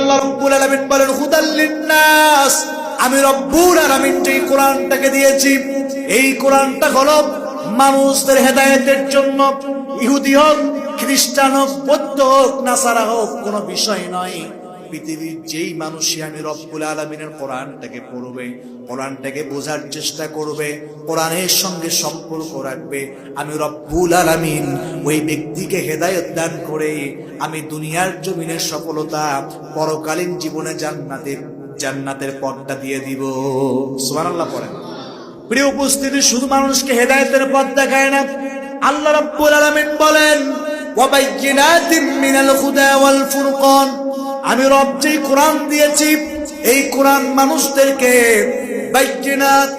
আল্লাহ রাব্বুল আলামিন বলেন হুদাল লিন্নাস, আমি রব্বুল আলামিন যে কোরআনটাকে দিয়েছি এই কোরআনটা হলো মানুষদের হেদায়েতের জন্য। ইহুদি হোক, খ্রিস্টান হোক, বৌদ্ধ হোক, নাসারা হোক, কোনো বিষয় নয়। পৃথিবীর যেই মানুষই আমি রব্বুল আলামিনের কোরআনটাকে পড়বে, কোরআনটাকে বোঝার চেষ্টা করবে, কোরআনের সঙ্গে সম্পর্ক রাখবে, আমি রব্বুল আলামিন ওই ব্যক্তিকে হেদায়েত দান করে আমি দুনিয়ার জমিনের সফলতা, পরকালীন জীবনে জান্নাতের পথটা দিয়ে দিব। সুবহানাল্লাহ পড়েন। প্রিয় উপস্থিতি, শুধু মানুষকে হেদায়েতের পথ দেখায় না, আল্লাহ রাব্বুল আলামিন বলেন ওয়াবাইয়িনাতিম মিনাল হুদা ওয়াল ফুরকান, আমি রব যেই কোরআন দিয়েছি এই কোরআন মানুষদেরকে বাইয়িনাত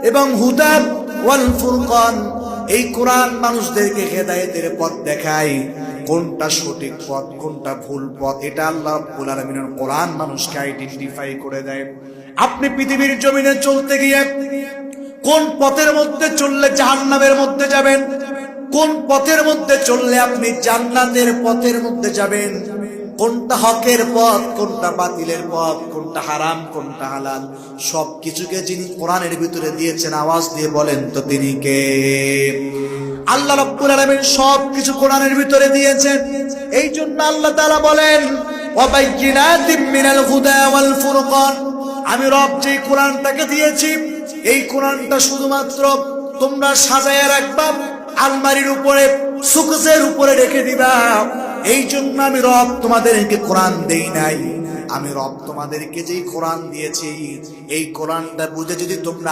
এবং হুদা ওয়াল ফুরকান, এই কোরআন মানুষদেরকে হেদায়েতের পথ দেখায়। কোনটা সঠিক পথ, কোনটা ভুল পথ, এটা আল্লাহ রাব্বুল আলামিনের কোরআন মানুষকে আইডেন্টিফাই করে দেয়। আপনি পৃথিবীর জমিনে চলতে গিয়ে কোন পথের মধ্যে চললে জাহান্নামের মধ্যে যাবেন, কোন পথের মধ্যে চললে আপনি জান্নাতের পথের মধ্যে যাবেন, কোনটা হকের পথ, কোনটা বাতিলের পথ, কোনটা হারাম, কোনটা হালাল, সবকিছুকে যিনি কোরআনের ভিতরে দিয়েছেন, আওয়াজ দিয়ে বলেন তো তিনি কে? আল্লাহ রাব্বুল আলামিন সবকিছু কোরআনের ভিতরে দিয়েছেন। এই জন্য আল্লাহ তাআলা বলেন ওয়াবাইয়িনাতিম মিনাল হুদা ওয়াল ফুরকান, আমি রব যেই কোরআনটাকে দিয়েছি এই কোরআনটা শুধুমাত্র তোমরা সাজায় রাখবা, আলমারির উপরে, সুকসের উপরে রেখে দিবা। এই জন্য আমি রব তোমাদেরকে কোরআন দেই নাই। আমি রব তোমাদেরকে যেই কোরআন দিয়েছি এই কোরআনটা বুঝে যদি তোমরা